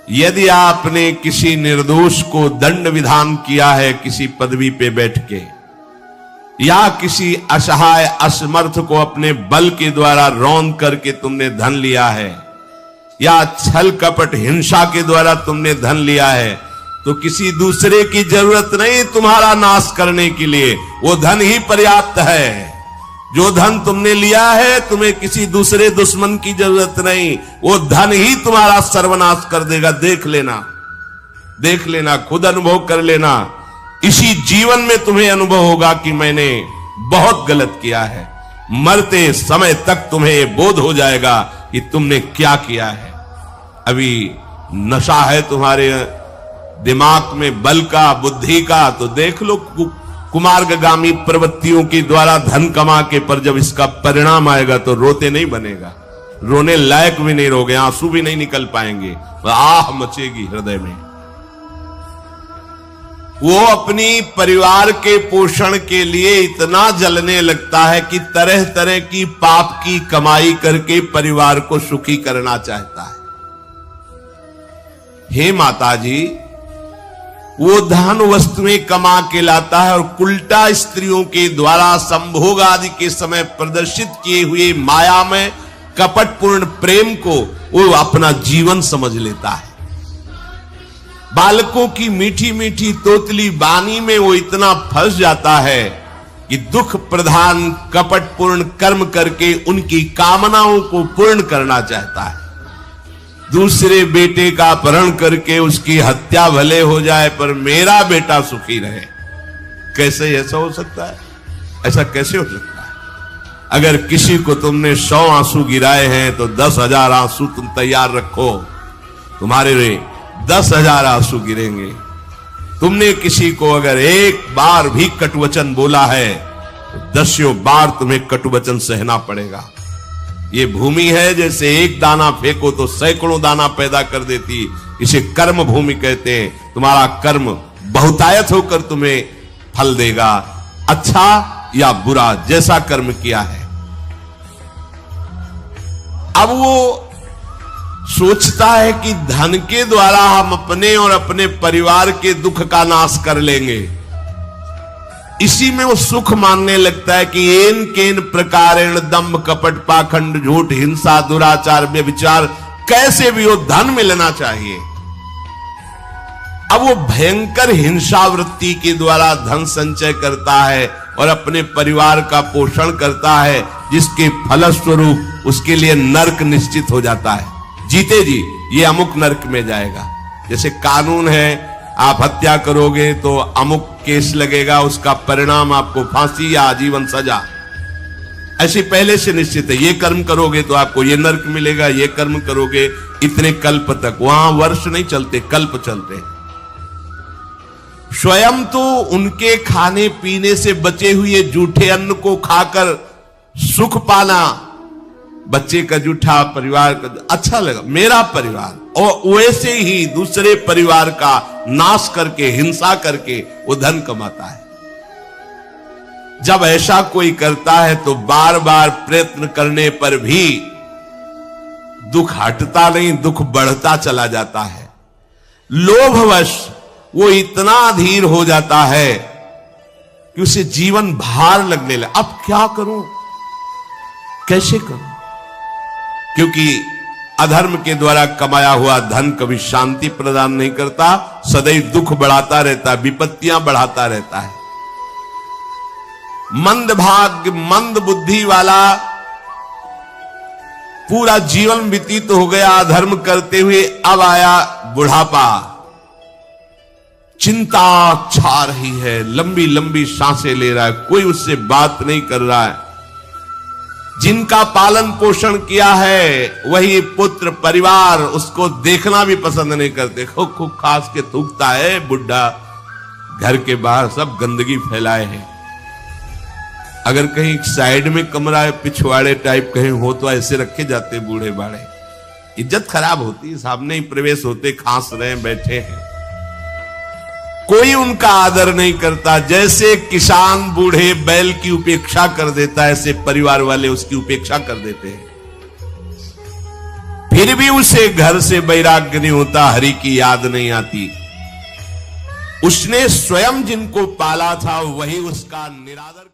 यदि आपने किसी निर्दोष को दंड विधान किया है किसी पदवी पे बैठ के, या किसी असहाय असमर्थ को अपने बल के द्वारा रौंद करके तुमने धन लिया है, या छल कपट हिंसा के द्वारा तुमने धन लिया है, तो किसी दूसरे की जरूरत नहीं तुम्हारा नाश करने के लिए, वो धन ही पर्याप्त है। जो धन तुमने लिया है तुम्हें किसी दूसरे दुश्मन की जरूरत नहीं, वो धन ही तुम्हारा सर्वनाश कर देगा। देख लेना, खुद अनुभव कर लेना। इसी जीवन में तुम्हें अनुभव होगा कि मैंने बहुत गलत किया है। मरते समय तक तुम्हें बोध हो जाएगा कि तुमने क्या किया है। अभी नशा है तुम्हारे दिमाग में बल का, बुद्धि का, तो देख लो कुमार्गामी प्रवृत्तियों के द्वारा धन कमा के, पर जब इसका परिणाम आएगा तो रोते नहीं बनेगा, रोने लायक भी नहीं रहोगे, आंसू भी नहीं निकल पाएंगे, आह मचेगी हृदय में। वो अपनी परिवार के पोषण के लिए इतना जलने लगता है कि तरह तरह की पाप की कमाई करके परिवार को सुखी करना चाहता है। हे माता जी, वो धन वस्तुएं कमा के लाता है और उल्टा स्त्रियों के द्वारा संभोग आदि के समय प्रदर्शित किए हुए माया में कपटपूर्ण प्रेम को वो अपना जीवन समझ लेता है। बालकों की मीठी मीठी तोतली बानी में वो इतना फंस जाता है कि दुख प्रधान कपटपूर्ण कर्म करके उनकी कामनाओं को पूर्ण करना चाहता है। दूसरे बेटे का अपहरण करके उसकी हत्या भले हो जाए पर मेरा बेटा सुखी रहे। कैसे ऐसा हो सकता है? ऐसा कैसे हो सकता है? अगर किसी को तुमने 100 आंसू गिराए हैं तो 10,000 आंसू तुम तैयार रखो, तुम्हारे 10,000 आंसू गिरेंगे। तुमने किसी को अगर एक बार भी कटुवचन बोला है तो 10 बार तुम्हें कटुवचन सहना पड़ेगा। ये भूमि है, जैसे एक दाना फेंको तो सैकड़ों दाना पैदा कर देती, इसे कर्म भूमि कहते हैं। तुम्हारा कर्म बहुतायत होकर तुम्हें फल देगा, अच्छा या बुरा, जैसा कर्म किया है। अब वो सोचता है कि धन के द्वारा हम अपने और अपने परिवार के दुख का नाश कर लेंगे। इसी में वो सुख मानने लगता है कि एन केन प्रकारेण दंभ कपट पाखंड झूठ हिंसा दुराचार व्यभिचार, कैसे भी हो धन मिलना चाहिए। अब वो भयंकर हिंसा वृत्ति के द्वारा धन संचय करता है और अपने परिवार का पोषण करता है, जिसके फलस्वरूप उसके लिए नरक निश्चित हो जाता है। जीते जी ये अमुक नरक में जाएगा। जैसे कानून है, आप हत्या करोगे तो अमुक केस लगेगा, उसका परिणाम आपको फांसी या आजीवन सजा, ऐसे पहले से निश्चित है। ये कर्म करोगे तो आपको ये नरक मिलेगा, ये कर्म करोगे इतने कल्प तक। वहां वर्ष नहीं चलते, कल्प चलते। स्वयं तो उनके खाने पीने से बचे हुए जूठे अन्न को खाकर सुख पाना, बच्चे का जूठा, परिवार का अच्छा लगा, मेरा परिवार, और वैसे ही दूसरे परिवार का नाश करके हिंसा करके वो धन कमाता है। जब ऐसा कोई करता है तो बार बार प्रयत्न करने पर भी दुख हटता नहीं, दुख बढ़ता चला जाता है। लोभवश वो इतना अधीर हो जाता है कि उसे जीवन भार लगने लगा। अब क्या करूं, कैसे करूं? क्योंकि अधर्म के द्वारा कमाया हुआ धन कभी शांति प्रदान नहीं करता, सदैव दुख बढ़ाता रहता है, विपत्तियां बढ़ाता रहता है। मंद भाग्य मंद बुद्धि वाला पूरा जीवन व्यतीत हो गया अधर्म करते हुए, अब आया बुढ़ापा, चिंता छा रही है, लंबी लंबी सांसें ले रहा है, कोई उससे बात नहीं कर रहा है। जिनका पालन पोषण किया है वही पुत्र परिवार उसको देखना भी पसंद नहीं करते। खूब खूब खास के थूकता है बुढ़ा, घर के बाहर सब गंदगी फैलाए है। अगर कहीं साइड में कमरा है, पिछवाड़े टाइप कहीं हो तो ऐसे रखे जाते बूढ़े बाड़े, इज्जत खराब होती। सामने ही प्रवेश होते, खांस रहे बैठे हैं, कोई उनका आदर नहीं करता। जैसे किसान बूढ़े बैल की उपेक्षा कर देता है, ऐसे परिवार वाले उसकी उपेक्षा कर देते हैं। फिर फिर भी उसे घर से वैराग्य नहीं होता, हरि की याद नहीं आती। उसने स्वयं जिनको पाला था वही उसका निरादर